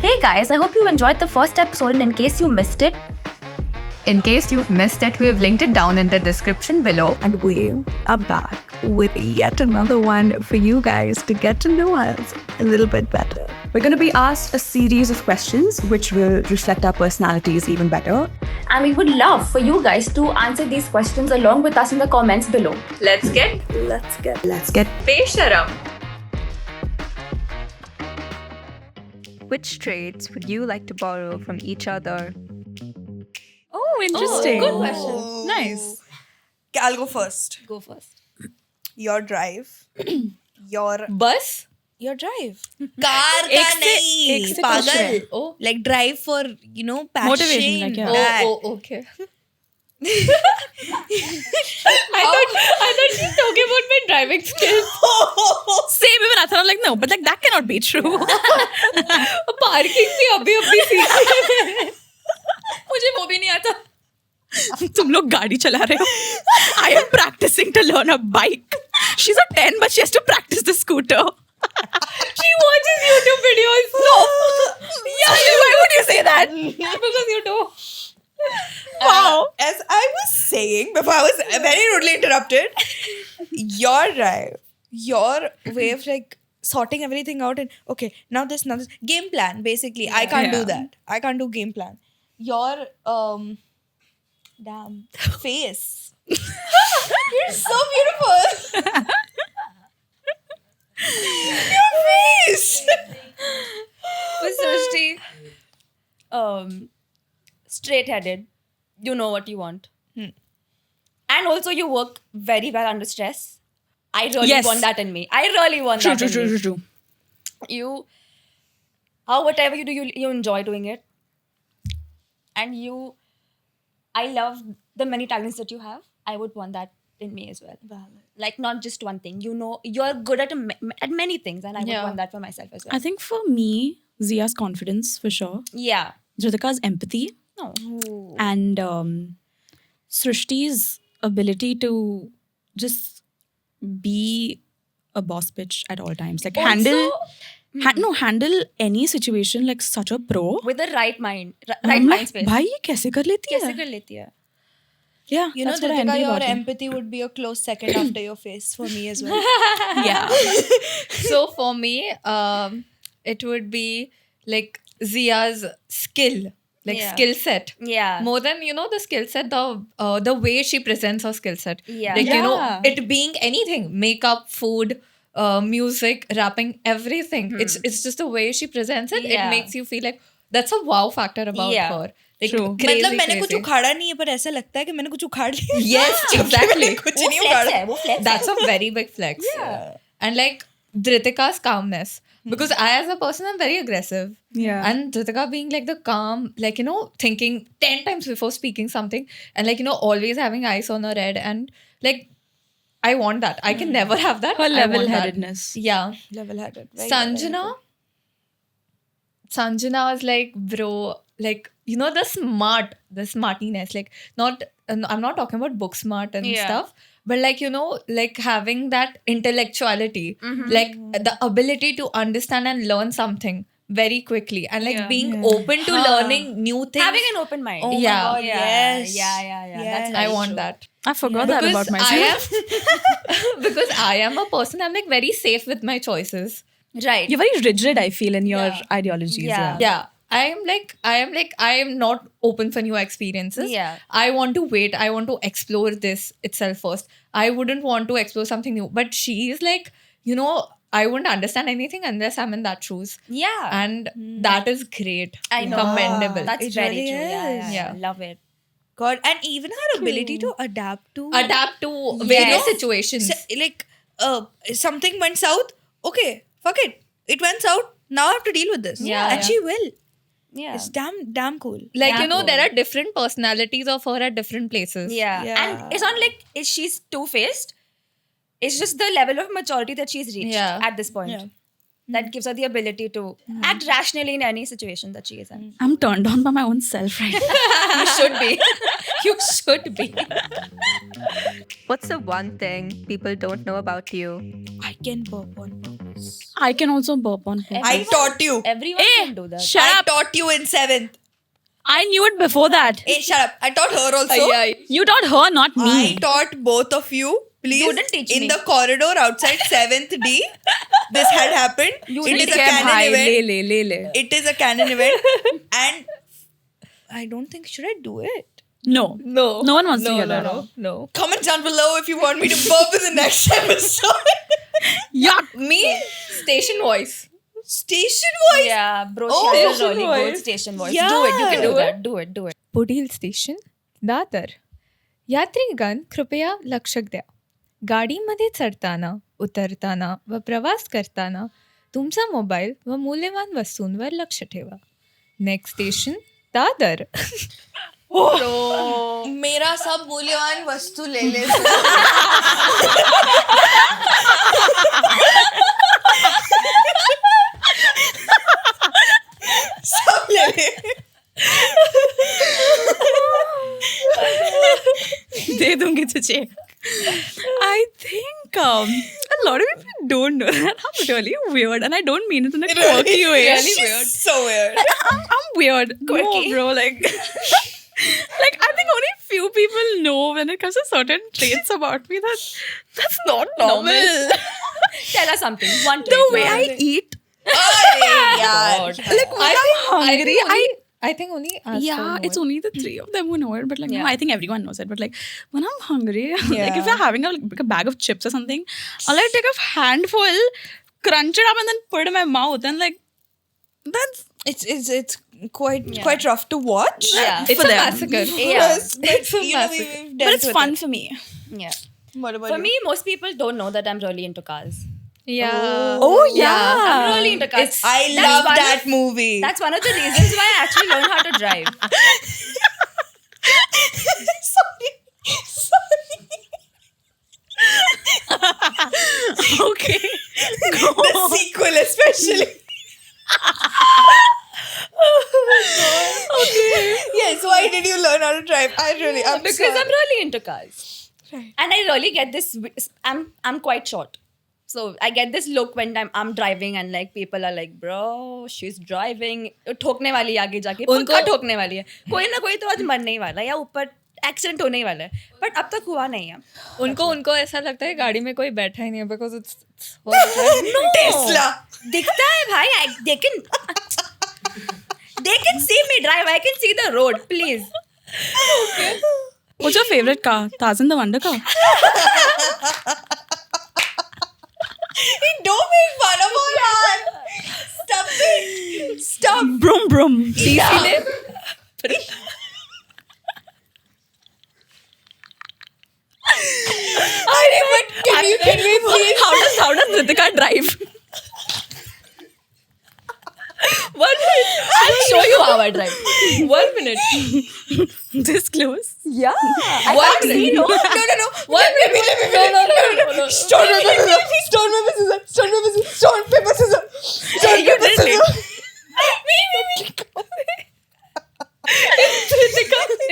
Hey guys, I hope you enjoyed the first episode, and in case you missed it, In case you've missed it, we have linked it down in the description below. And we are back with yet another one for you guys to get to know us a little bit better. We're going to be asked a series of questions which will reflect our personalities even better. and we would love for you guys to answer these questions along with us in the comments below. Let's get Let's get Pesharam. Which traits would you like to borrow from each other? Oh, interesting. Good question. Nice. I'll go first. Go first. Your drive. Your Bus? drive. Car का नहीं एक से question है. पागल. Oh. Like drive for passion. Motivation, like, yeah. that. Oh, okay. I thought she's talking about my driving skills. Same even I thought, I'm like, no, but like that cannot be true. Parking भी अभी सीखी है. मुझे वो भी नहीं आता. तुम लोग गाड़ी चला रहे हो. I am practicing to learn a bike. She's a 10 but she has to practice the scooter. She watches YouTube videos. No. Yeah, why would you say that? Because you do. Wow. As I was saying before I was very rudely interrupted, your drive, your way of like sorting everything out and okay, now this, game plan basically. I can't do that. I can't do game plan. Your damn face. You're so beautiful. Your face. With Srishti, straight-headed, you know what you want. And also you work very well under stress. I really want that in me. I really want that in me. True. You, whatever you do, you enjoy doing it. And I love the many talents that you have. I would want that in me as well. Like not just one thing. You're good at many things, and I would want that for myself as well. I think for me, Zia's confidence for sure. Yeah. Jritika's empathy. Oh. And Srishti's ability to just be a boss bitch at all times. Like handle any situation like such a pro. With the right mind, I'm right like, mind space. भाई ये कैसे कर लेती कैसे है? कर लेती है? Yeah, You know, that's what I Jritika, envy your about you. empathy would be a close second after your face for me as well. Yeah. So for me, it would be like Zia's skill, skill set. Yeah. More than the skill set, the way she presents her skill set. Yeah. Like it being anything, makeup, food, music, rapping, everything. It's just the way she presents it. Yeah. It makes you feel like that's a wow factor about Yeah. her. Like, True. crazy, मतलब मैंने कुछ crazy. उखाड़ा नहीं है पर ऐसा लगता है कि मैंने कुछ उखाड़ लिया. Yes, जबकि exactly. मैंने कुछ वो नहीं flex उखाड़ा. है, वो flex That's है. a very big flex. Yeah. And like Dritika's calmness. Because I, as a person, I'm very aggressive. Yeah. And Dritika being like the calm, like, thinking 10 times before speaking something and like, always having eyes on her head. And like, I want that. I can never have that. Her I want that. level-headedness. Yeah. Level-headed. Sanjana was like, bro, like, the smartiness, like, I'm not talking about book smart and stuff, but like, like having that intellectuality, like the ability to understand and learn something very quickly and like being open to learning new things. Having an open mind. Oh Yeah. my God, yes. Yeah. Yes. That's I very want true. that. I forgot that Because about myself. because I am a person, I'm like very safe with my choices. Right. You're very rigid, I feel, in your ideologies. Yeah. Yeah. I am not open for new experiences. Yeah. I want to wait. I want to explore this itself first. I wouldn't want to explore something new. But she is like, I wouldn't understand anything unless I'm in that shoes. Yeah. And that is great. I know. Commendable. That's It very really true. is. Yeah. Yeah. Love it. God, and even her ability to adapt to various situations. Like something went south. Okay, fuck it. It went south. Now I have to deal with this. Yeah, and yeah. she will. Yeah. It's damn cool. Like, Yeah. there are different personalities of her at different places. Yeah. Yeah. And it's not like she's two-faced. It's just the level of maturity that she's reached at this point. Yeah. That gives her the ability to act rationally in any situation that she is in. I'm turned on by my own self right now. You should be. You should be. What's the one thing people don't know about you? I can burp on purpose. I can also burp on purpose. I taught you. Everyone can do that. Shut I up. taught you in 7th. I knew it before that. Hey, shut up. I taught her also. You taught her, not I me. taught both of you. Please, You didn't teach in me. the corridor outside 7th D, this had happened. It is a canon event. It is a canon event. And I don't think, should I do it? No. No one wants to hear that. No. Comment down below if you want me to burp in the next episode. Yuck. Me, station voice. Station voice. Yeah, bro, Oh, she has a station really good voice. station voice. Yeah. Do it. You can do Do that. Do it. पुढील station Dadar. यात्रीगण कृपया लक्ष द्या. गाडीमध्ये चढताना, उतरताना व प्रवास करताना तुमचा मोबाईल व मूल्यवान वस्तूंवर लक्ष ठेवा. Next station Dadar. मेरा सब मूल्यवान वस्तु ले ले. सब ले ले. दे दूंगी तुझे. I think a lot of people don't know that. I'm really weird, and I don't mean it in a quirky way. She's so weird. I'm weird. No, bro. Like I think only few people know when it comes to certain traits about me. That's not normal. Tell us something. One The way I eat. Like when I'm hungry, I think only us yeah, know it's it. only the three of them who know it. But like, no, Yeah. I think everyone knows it. But like, when I'm hungry, like if we're having a bag of chips or something, I'll like take a handful, crunch it up, and then put it in my mouth, and like, that's It's quite rough to watch. Yeah. It's for a them. massacre. Yeah. But you know, we've but dealt it's with fun it. for me. Yeah. What about For you? me, most people don't know that I'm really into cars. Yeah. Oh I'm really into cars. I That's love one that of- movie. That's one of the reasons why I actually learned how to drive. Okay. The sequel especially. Okay. Yes, why did you learn how to drive? I'm Because sorry. I'm really into cars. And I really get this. I'm quite short. So I get this look when I'm driving and like people are like, bro, she's driving. ठोकने वाली है आगे जाके. पक्का ठोकने वाली है. कोई ना कोई तो आज मरने ही वाला है या ऊपर एक्सीडेंट होने ही वाला है. But अब तक हुआ नहीं है. उनको ऐसा लगता है गाड़ी में कोई बैठा ही नहीं है because it's Tesla. दिखता है भाई. They can see me drive. I can see the road. Please. What's your favorite car? Tarzan the Wonder Car? Don't make fun of our art. Stop it. Stop. Brum brum. Can we please? How does Ritika drive? 1 minute. I'll show you how I drive. 1 minute. This close? Yeah. I can't see, no. No. 1 minute. No. Stone, paper, scissors. Stone, paper, scissors. Stone, paper, scissors. Stone, paper, scissors. Stone, paper, scissors.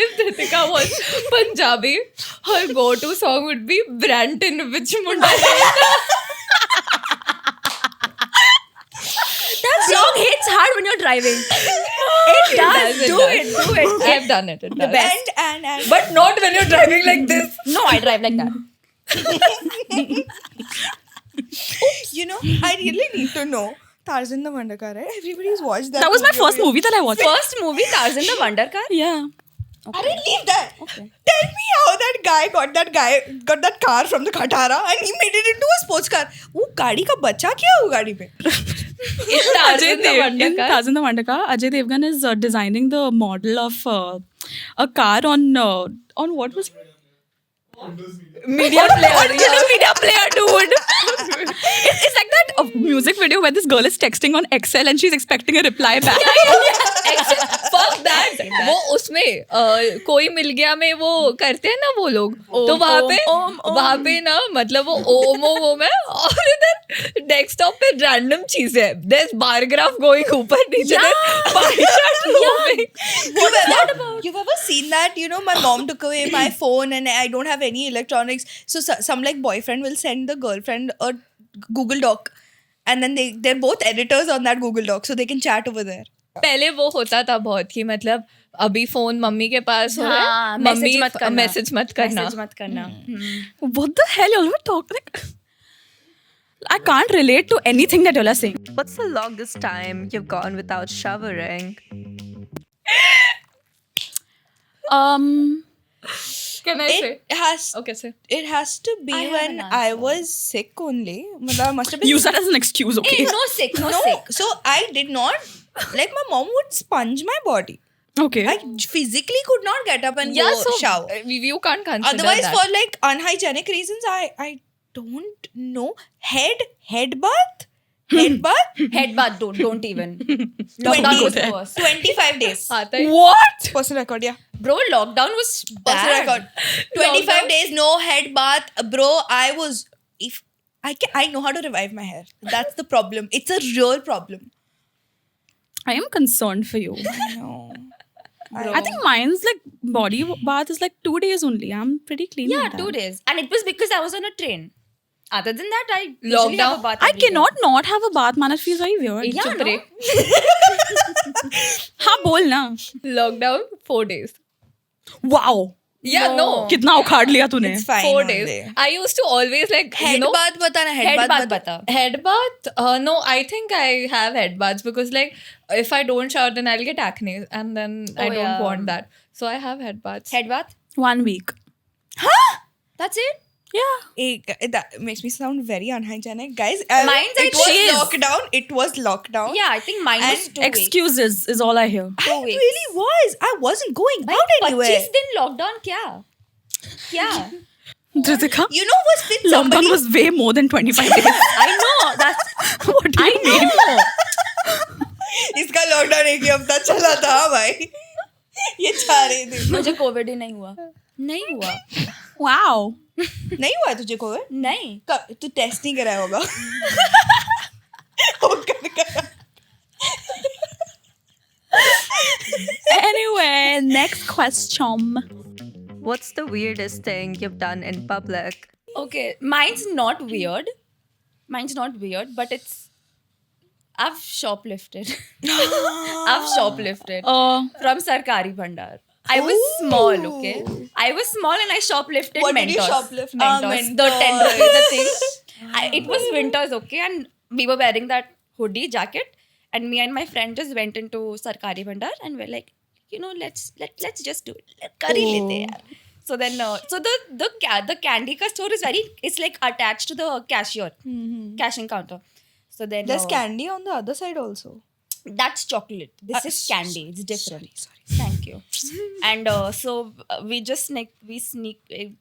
If Ritika was Punjabi, her go-to song would be Branton, which Munda. That song hits hard when you're driving. It does. Do it. I've done it. The best. And But not when you're driving like this. No, I drive like that. you know, I really need to know Tarzan the Wonder Car, right? Everybody's watched that. That was my first movie that I watched. First movie, Tarzan the Wonder Car. Yeah. I didn't leave that. Okay. Tell me how that guy got that car from the Khatara and he made it into a sports car. वो गाड़ी का बच्चा क्या वो गाड़ी पे? In Tarzan the Wonder Car, Ajay Devgan is designing the model of a car on what was it? Media player. Media player, dude. It's like that music video where this girl is texting on Excel and she's expecting a reply back. Fuck that. वो उसमें कोई मिल गया में वो करते हैं ना वो लोग तो वहाँ पे ना मतलब वो ओम है और इधर डेस्कटॉप पे रैंडम चीजें है there's bar graph going ऊपर नीचे You've ever seen that? You know, my mom took away my phone and I don't have any electronics. So some like boyfriend will send the girlfriend a Google Doc and then they're both editors on that Google Doc, so they can chat over there. पहले वो होता था बहुत कि मतलब अभी phone mummy के पास हो रहा हाँ, है, मम्मी message मत करना। मैसेज मत करना। Message मत करना। What the hell y'all were talking? Like, I can't relate to anything that y'all are saying. What's the longest time you've gone without showering? Can I say? It has Okay, say. it has to be I have when an I answer. was sick only. Matlab, I must have been Use that as an excuse, okay? No sick, no no. sick. So I did not like my mom would sponge my body. Okay. I physically could not get up and Yeah, go so shower. you can't consider Otherwise, that. for like unhygienic reasons, I don't know. Head bath. Head bath, don't even. Lockdown was the worst. 25 days. आता है। What? Personal record, yeah. Bro, lockdown was Personal bad. record. 25 days, no head bath. Bro, I know how to revive my hair. That's the problem. It's a real problem. I am concerned for you. No. I think mine's like body bath is like 2 days only. I'm pretty clean. Yeah, with that. 2 days. And it was because I was on a train. Other than that, I usually Lockdown. have a bath I every day. cannot not have a bath, man. It feels very weird. Yeah, चुप no? रे। हाँ बोल ना. Lockdown 4 days. Wow. Yeah, no. कितना उखाड़ लिया तूने? It's fine. 4 only. days. I used to always like Head bath batana. Head bath bata. head bath. No, I think I have head baths because like if I don't shower then I'll get acne and then I don't yeah. want that. So I have head baths. Head bath? 1 week. That's it? Yeah. That makes me sound very unhygienic, guys. Mine's it was cheese. lockdown. It was lockdown. Yeah, I think mine was And 2 weeks. Excuses is all I hear. 2 It weeks. really was. I wasn't going out anywhere. 25 दिन lockdown क्या? क्या? Ritika, You know what's with lockdown somebody? was way more than 25 days. I know. That's What do you mean? इसका lockdown एक ही हफ्ता चला था भाई. ये 4 दिन. मुझे कोविड ही नहीं हुआ. नहीं हुआ. Wow. नहीं हुआ तुझे कोविड? नहीं. कब तू टेस्ट नहीं कराया होगा? वो करा. Anyway, next question. What's the weirdest thing you've done in public? Okay, mine's not weird. But it's. I've shoplifted. From Sarkari Bhandar. I was small, okay? I was small and I shoplifted What did you Mentos. shoplift? Mentos. The 10 rupees, the thing. It was winters, okay? And we were wearing that hoodie jacket. And me and my friend just went into Sarkari Bhandar and we're like, you know, let's just do it. Kar hi lete yaar. So then, so the candy ka store is it's like attached to the cashier, cashing counter. So then There's candy on the other side also. that's chocolate. This is candy. It's different. Sorry. Thank you. And so we just we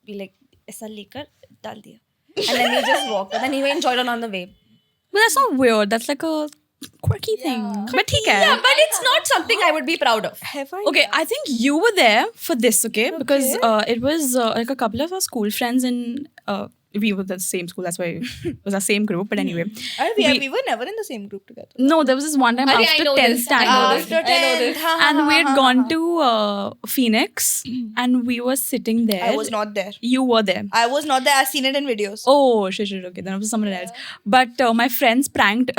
like ऐसा लेकर डाल दिया. And then we just walked. And then we enjoyed it on the way. But that's not weird. That's like a quirky thing. But ठीक है. Yeah, but it's not something I would be proud of. Have I? Okay, I think you were there for this, okay? Because it was like a couple of our school friends and we were the same school. That's why it was our same group. But anyway. We were never in the same group together. No, there was this one time I after know 10th this. standard. After I know 10th. this. And we had gone to Phoenix and we were sitting there. I was not there. You were there. I was not there. I've seen it in videos. Oh, shit, okay. Then it was someone else. But my friends pranked,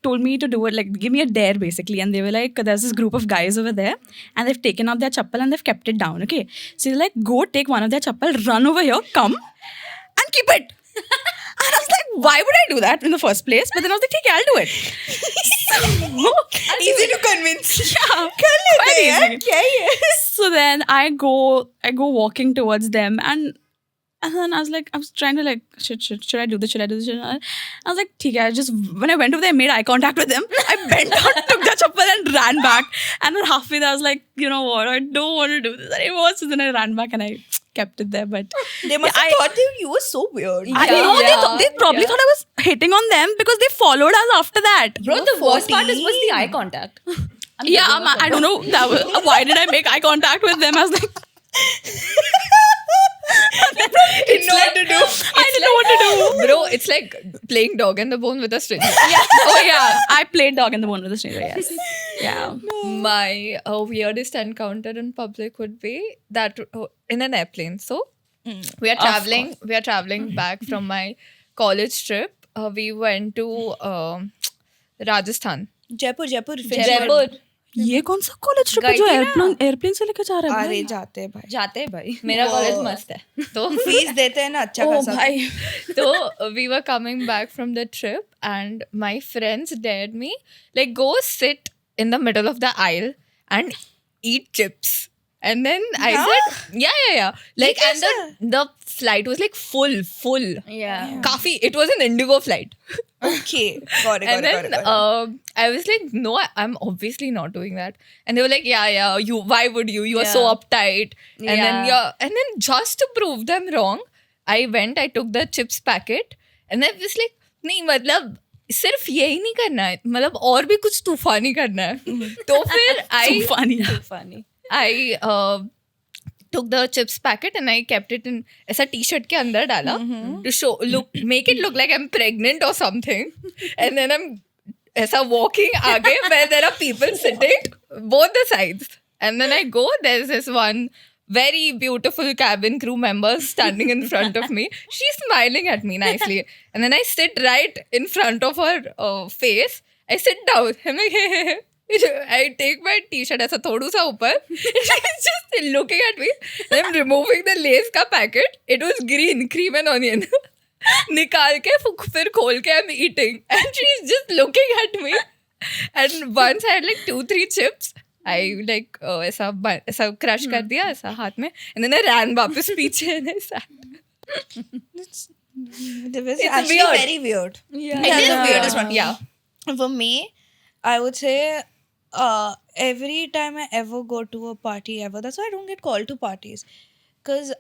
told me to do it, like, give me a dare, basically. And they were like, there's this group of guys over there, and they've taken out their chappal and they've kept it down, okay? So they're like, go take one of their chappal, run over here, come, and keep it. And I was like, why would I do that in the first place? But then I was like, okay, I'll do it. Easy to convince. Yeah, कर लेते quite हैं यार, easy. क्या ही है? So then I go walking towards them and then I was like, I was trying to like, should I do this? And I was like, okay, when I went over there, I made eye contact with them. I bent down, took the chappal and ran back. And then halfway there, I was like, you know what, I don't want to do this anymore. So then I ran back and I kept it there. But They must have thought that you were so weird. I know, they probably thought I was hitting on them because they followed us after that. Bro, the worst part was the eye contact. I don't know. Why did I make eye contact with them? I was like, Didn't know what to do. I didn't know what to do. Bro, it's like playing dog and the bone with a stranger. Oh yeah, I played dog in the bone with a stranger. Yes. Yeah. My weirdest encounter in public would be that in an airplane. So we are traveling back from my college trip we went to Rajasthan. Jaipur. Jaipur. ये कौन सा college trip है जो airplane से लेकर जा रहा है अरे भाई? जाते हैं भाई. जाते हैं भाई. मेरा कॉलेज मस्त है. तो फीस देते हैं ना अच्छा खासा. भाई so we were coming back from the trip and my friends dared me like go sit in the middle of the aisle and eat chips. And then I said, yeah. Like, and the flight was like full. Yeah. Kafi. It was an Indigo flight. Okay, got it. And then I was like, no, I'm obviously not doing that. And they were like, yeah, you. Why would you? You are so uptight. And then just to prove them wrong, I went. I took the chips packet, and I was like, नहीं मतलब सिर्फ यही नहीं करना है, मतलब और भी कुछ तूफानी करना है. तो फिर Funny. I took the chips packet and I kept it in ऐसा t-shirt के अंदर डाला to make it look like I'm pregnant or something. And then I'm ऐसा walking आगे where there are people sitting both the sides. And then I go, there's this one very beautiful cabin crew member standing in front of me. She's smiling at me nicely. And then I sit right in front of her face. I sit down. I'm like, hey. I take my t-shirt ऐसा थोड़ा सा ऊपर. She's just looking at me. I'm removing the lace का packet. It was green, cream and onion. निकाल के फिर खोल के I'm eating. And she's just looking at me. And once I had like 2-3 chips. I like ऐसा crush कर दिया ऐसा हाथ में. And then I ran वापस पीछे and I sat. It's actually weird. very weird. Yeah. It is the weirdest one. Yeah. For me, I would say every time I ever go to a party ever, that's why I don't get called to parties. Because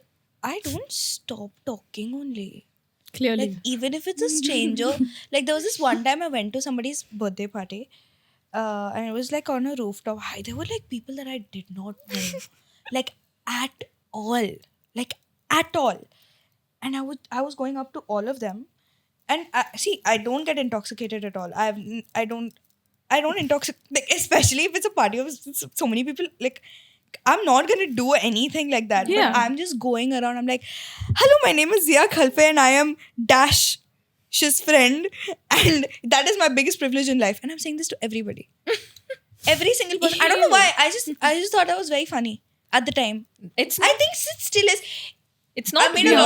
I don't stop talking only. Clearly. Like, even if it's a stranger. Like, there was this one time I went to somebody's birthday party. And it was like on a rooftop. Hi, there were like people that I did not know. Like, at all. Like, at all. And I was going up to all of them. And I don't get intoxicated at all. I don't intoxicate, like, especially if it's a party of so many people. Like, I'm not gonna do anything like that. Yeah. But I'm just going around. I'm like, hello, my name is Zia Khalpe and I am Dash's friend. And that is my biggest privilege in life. And I'm saying this to everybody. Every single person. I don't know why. I just thought I was very funny at the time. I think it still is. It's not I made weird. a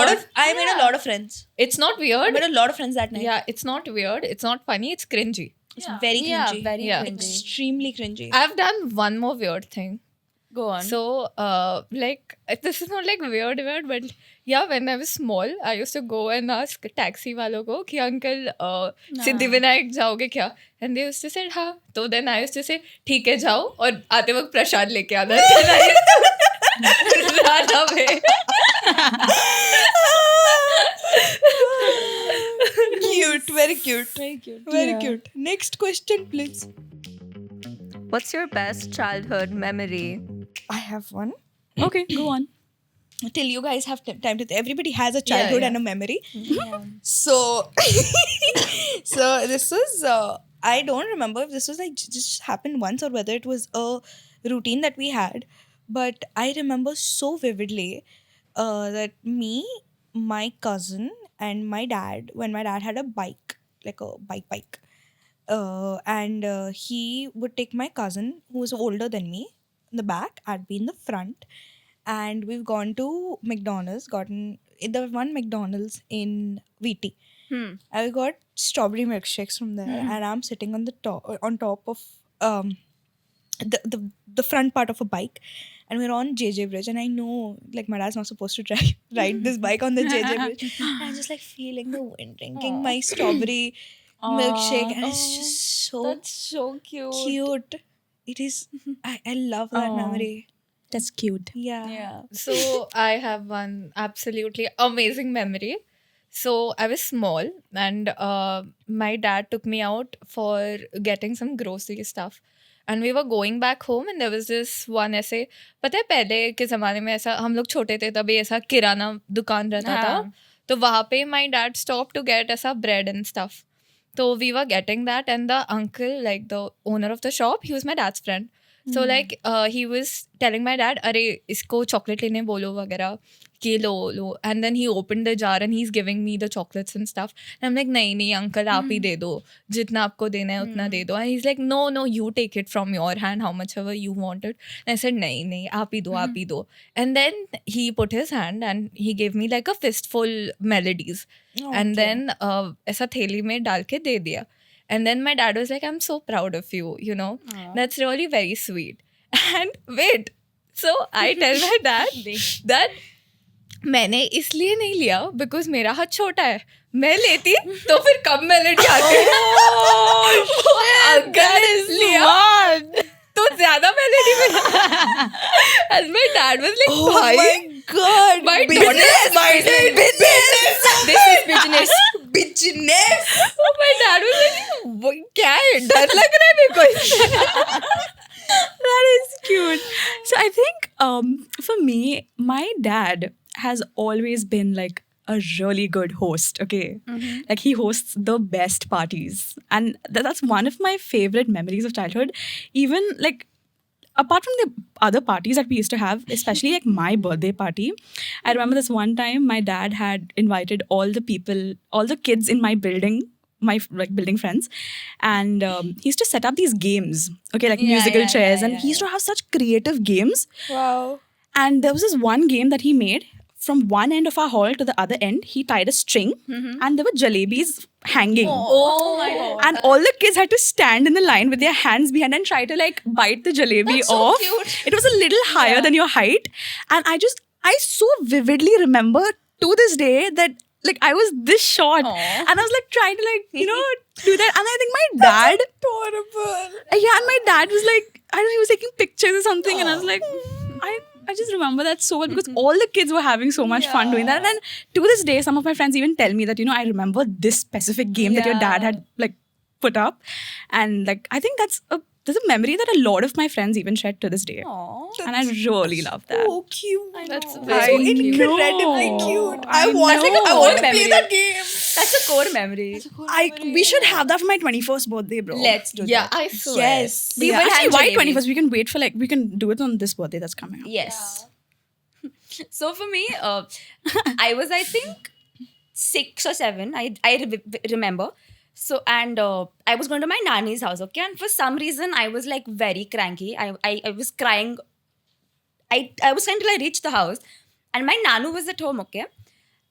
lot of friends. It's not I weird. made a lot of friends that night. Yeah, it's not weird. It's not funny. It's cringy. It's very cringy. very Yeah. cringy. Extremely cringy. I've done one more weird thing. Go on. So, like, this is not like weird, but yeah, when I was small, I used to go and ask taxi walo ko कि uncle, Siddhivinayak जाओगे क्या? And they used to say हाँ. So then I used to say ठीक है जाओ और आते वक्त प्रसाद लेके आना. Then I used to run away. Cute, very cute. Very cute. Next question, please. What's your best childhood memory? I have one. Okay, go on. Till you guys have time to. Everybody has a childhood and a memory. So, so this was. I don't remember if this was like just happened once or whether it was a routine that we had, but I remember so vividly that me, my cousin, and my dad, when my dad had a bike, like a bike. And he would take my cousin, who was older than me, in the back. I'd be in the front. And we've gone to McDonald's, gotten the one McDonald's in VT. I got strawberry milkshakes from there, and I'm sitting on the top of the front part of a bike, and we're on JJ Bridge, and I know like my dad's not supposed to ride this bike on the JJ Bridge. And I'm just like feeling the wind, drinking my strawberry milkshake, and it's just so That's so cute. cute. It is. I love that memory. That's cute. Yeah. So I have one absolutely amazing memory. So I was small and my dad took me out for getting some grocery stuff. And we were going back home and there was this one ऐसे पता है पहले के ज़माने में ऐसा हम लोग छोटे थे तभी ऐसा किराना दुकान रहता था तो वहाँ पे my dad stopped to get ऐसा bread and stuff. So we were getting that and the uncle, like the owner of the shop, he was my dad's friend. So like he was telling my dad, "अरे इसको chocolate लेने बोलो वगैरह कि लो." And then he opened the jar and he's giving me the chocolates and stuff. And I'm like, नहीं uncle आप ही दे दो, जितना आपको देना है उतना दे दो. And he's like, no, you take it from your hand, how much ever you want it. And I said, नहीं आप ही दो. And then he put his hand and he gave me like a fistful melodies. And then ऐसा थैली में डाल के दे दिया. And then my dad was like, I'm so proud of you, you know. That's really very sweet. And wait, so I tell my dad that मैंने इसलिए नहीं लिया बिकॉज मेरा हाथ छोटा है. मैं लेती तो फिर कम मेलेडी आती. अगर लिया तो ज्यादा मेलेडी मिला. And my dad was like, Oh my God. My Business. this is business. Business. So my dad was like, "वो क्या है, डर लग रहा है मेरे को." That is cute. So I think for me, my dad has always been like a really good host. Okay, like he hosts the best parties, and that's one of my favorite memories of childhood. Even like apart from the other parties that we used to have, especially like my birthday party, I remember this one time my dad had invited all the people, all the kids in my building, my like building friends, and he used to set up these games, okay, like musical chairs, and he used to have such creative games. Wow. And there was this one game that he made. From one end of our hall to the other end, he tied a string, and there were jalebis hanging. Oh my God. And all the kids had to stand in the line with their hands behind and try to like bite the jalebi off. It was a little higher than your height. And I so vividly remember to this day that like I was this short. And I was like trying to like, you know, do that. And I think my dad. Adorable. Yeah, and my dad was like, I don't know, he was taking pictures or something. And I was like, I just remember that so well because all the kids were having so much fun doing that. And then to this day, some of my friends even tell me that, you know, I remember this specific game that your dad had like put up. And like, I think there's a memory that a lot of my friends even share to this day. And I really love that. So cute. That's so very incredibly cute. I want to play that game. That's a core memory. We should have that for my 21st birthday, bro. Let's do Yeah, that. I swear. Yes. We will Actually, have why jalebis. 21st? We can wait for like, we can do it on this birthday that's coming up. Yes. So for me, I was, I think, 6 or 7. I remember. So, and I was going to my nanny's house, okay? And for some reason, I was like very cranky. I was crying. I was crying till I reached the house. And my nanu was at home, okay?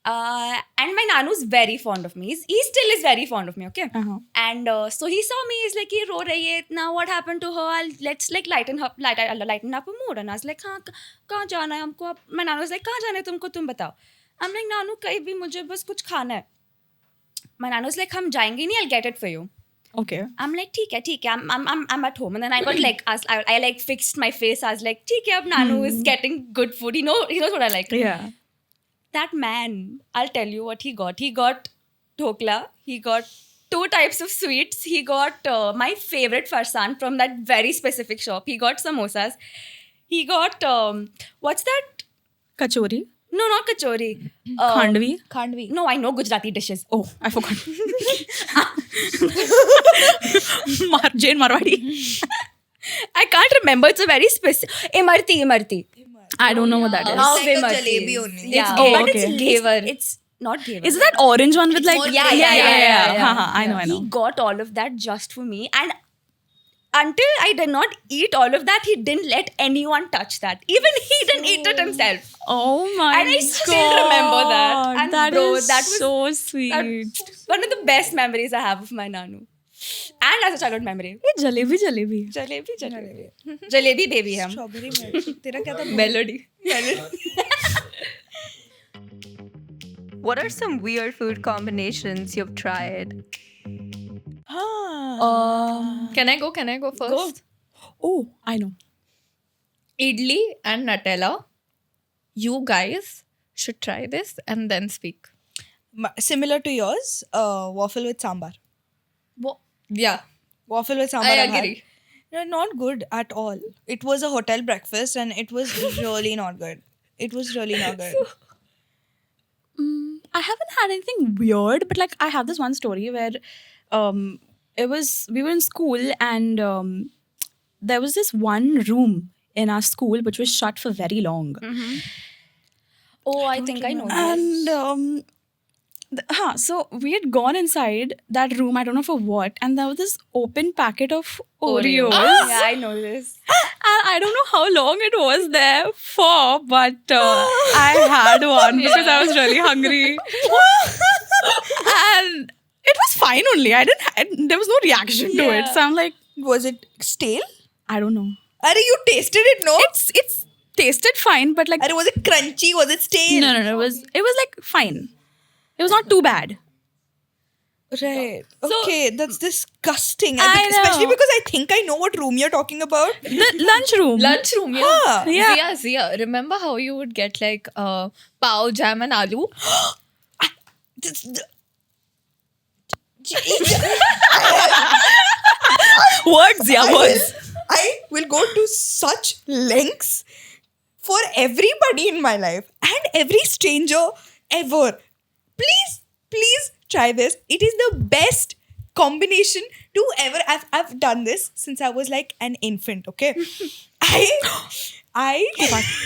And my nanu's very fond of me. He still is very fond of me, okay? And so he saw me. He's like, "Ye ro rahi hai itna. What happened to her? Let's like lighten up a mood." And I was like, "हाँ, कहाँ जाना है हमको?" My nanu was like, "कहाँ जाना है तुमको? तुम बताओ." I'm like, "नानू कहीं भी, मुझे बस कुछ खाना है." My nanu was like, "हम जाएंगे नहीं. I'll get it for you." Okay. I'm like, ठीक है. I'm at home. And then I got like, I like fixed my face. I was like, ठीक है, अब nanu is getting good food. He knows what I like. Yeah. That man, I'll tell you what he got. He got dhokla. He got 2 types of sweets. He got my favorite farsan from that very specific shop. He got samosas. He got, what's that? Kachori. No, not kachori. Khandvi. No, I know Gujarati dishes. Oh, I forgot. Jain Marwadi. I can't remember. It's a very specific. Imarti. I don't know what that is. It's like a jalebi only. Yeah. Oh, But okay. It's not ghevar. Is it that orange one with like... Yeah. I know. He got all of that just for me. And until I did not eat all of that, he didn't let anyone touch that. Even he didn't eat it himself. Oh my God. And I still remember that. And that bro, is that was so sweet. one of the best memories I have of my nanu. And as a childhood memory. Hey, jalebi. Jalebi baby hum. Strawberry milk. तेरा क्या था? Melody. What are some weird food combinations you've tried? Can I go first? Oh, I know. Idli and Nutella. You guys should try this and then speak. Similar to yours, waffle with sambar. Yeah. Waffle with sambar. I I've had. agree. No, not good at all. It was a hotel breakfast and it was really not good. I haven't had anything weird, but like I have this one story where we were in school and there was this one room in our school which was shut for very long. Oh, I think I know this. And so we had gone inside that room, I don't know for what, and there was this open packet of Oreos. Yeah, I know this. And I don't know how long it was there for, but I had one because I was really hungry. And it was fine only. There was no reaction to it. So I'm like, Was it stale? I don't know. Are you tasted it? No. It's tasted fine, but like, Are was it crunchy? Was it stale? no, it was like fine. It was not too bad. Right. Okay, that's disgusting. I think, especially know. because I think I know what room you're talking about. The lunchroom. Lunchroom, yeah. Huh. Yeah. Zia, remember how you would get like pav, jam and aloo? Words, yeah, words. I will go to such lengths for everybody in my life and every stranger ever. Please try this. It is the best combination to ever. I've done this since I was like an infant. Okay, I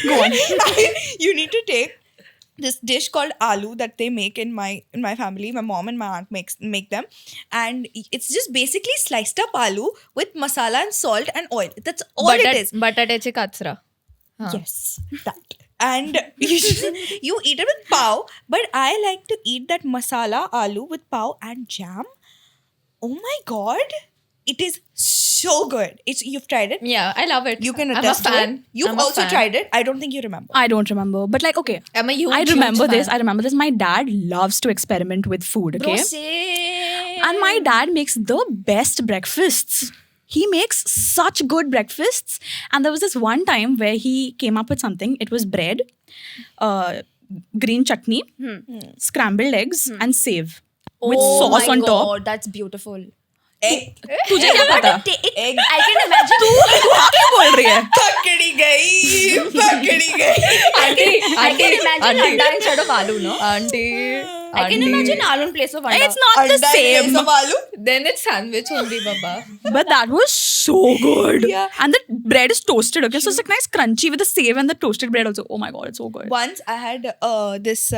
Go on. you need to take this dish called aloo that they make in my family. My mom and my aunt make them, and it's just basically sliced up aloo with masala and salt and oil. That's all it is. Batateche katsra. Yes, that. And you eat it with pav, but I like to eat that masala aloo with pav and jam. Oh my god, it is so good. You've tried it. Yeah, I love it. You can I'm a attest to it. fan. You've I'm a also fan. tried it. I don't think you remember. I don't remember. But like, okay. I'm a huge, I huge remember this. fan. I remember this. My dad loves to experiment with food, okay? Same. And my dad makes the best breakfasts. He makes such good breakfasts. And there was this one time where he came up with something. It was bread, green chutney, scrambled eggs, and save with sauce on top. God, that's beautiful. Egg. तुझे क्या पता? Egg. I can imagine. क्या बोल रही है? पकड़ी गई. I can imagine anda instead of aloo, no? Auntie. I can imagine aloo in place of anda. It's not the Anda in same. place of aloo. Then it's sandwich only, Baba. But that was so good. Yeah. And the bread is toasted, okay? So it's like nice crunchy with the save and the toasted bread also. Oh my god, it's so good. Once I had this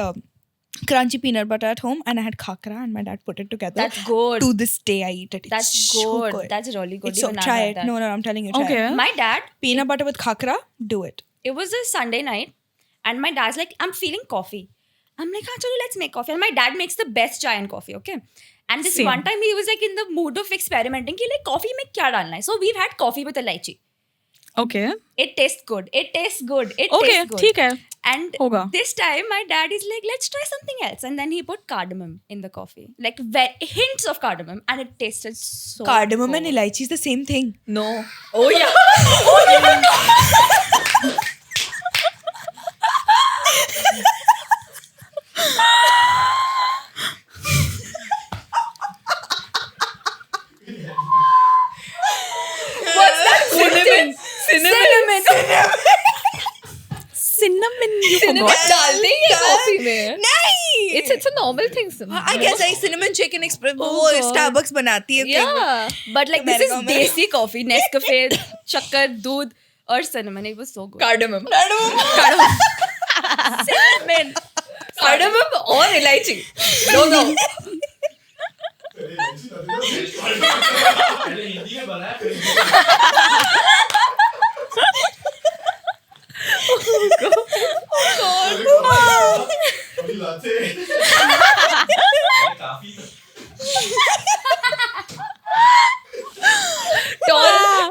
crunchy peanut butter at home and I had khakra and my dad put it together. That's good. To this day I eat it. It's That's so good. That's really good. It's so, Even I've try had it. that. No, I'm telling you. Try Okay. it. My dad, Peanut butter with khakra, do it. it was a Sunday night, and my dad's like, I'm feeling coffee. I'm like, chalo, let's make coffee. And my dad makes the best chai and coffee, okay? And this Same. one time he was like in the mood of experimenting, ki, like coffee mein kya dalna hai? So we've had coffee with elaichi. Okay. It tastes good. It tastes good. It Okay, tastes good. ठीक है. And Hoga. this time my dad is like, let's try something else. And then he put cardamom in the coffee. Like hints of cardamom. And it tasted so Cardamom good. and elaichi is the same thing. No. Oh, yeah. Cinnamon. Cinnamon, you Cinnamon forgot. डालते ही है coffee में. नहीं. It's a normal thing. I guess I cinnamon chicken express वो Starbucks बनाती है. Yeah. But like this is America mein. desi coffee. Nescafe, shakkar, doodh or cinnamon. It was so good. Cardamom. Cinnamon. Cardamom or elaichi. No.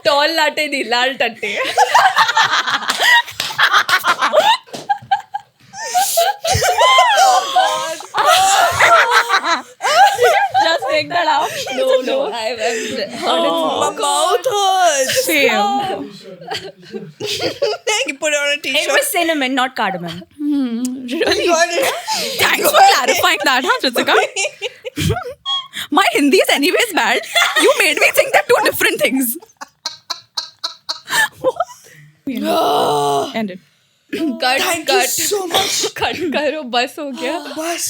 Tall latte नहीं लाल टट्टे. Just take that out. No. I've heard it. My mouth hurts. Same. You put it on a It t-shirt. was cinnamon, not cardamom. Really? You want it? Thanks for clarifying that, huh, Ritika? My Hindi is anyways bad. You made me think they're two different things. End it. Thank you so much. Cut करो बस हो गया. Bus.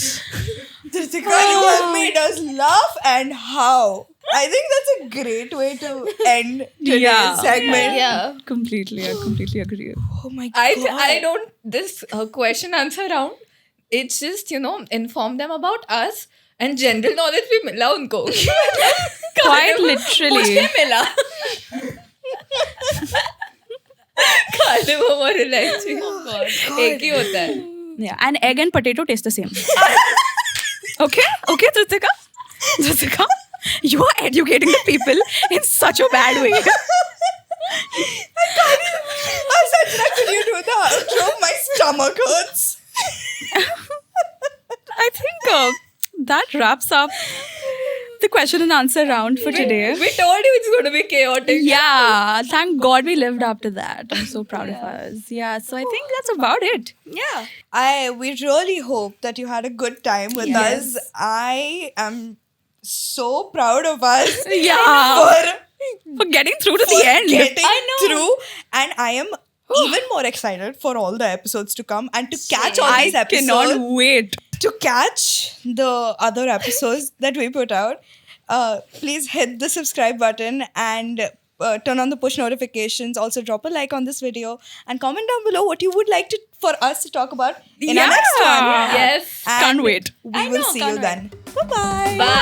Ritika, you have made us laugh and how? I think that's a great way to end today's segment. Yeah. Completely, I completely agree. Oh my god. I don't, this question answer round, it's just, inform them about us and general knowledge भी मिला उनको. Quite literally. मुझे मिला. Cardamom और इलायची. एक ही होता है. Yeah, and egg and potato taste the same. Okay, Ritika, you are educating the people in such a bad way. Sanjana, could you do the outro? My stomach hurts. I think that wraps up the question and answer round for today. We told you it's going to be chaotic. Yeah, thank God we lived up to that. I'm so proud of us. Yeah, so I think that's about it. Yeah. We really hope that you had a good time with us. I am so proud of us Yeah. For getting through to the end. getting through. And I am even more excited for all the episodes to come and to catch all these I episodes. cannot wait. To catch the other episodes that we put out, please hit the subscribe button and turn on the push notifications. Also, drop a like on this video and comment down below what you would like for us to talk about in our next one. Yes. And Can't wait. We will see you then. Bye-bye. Bye.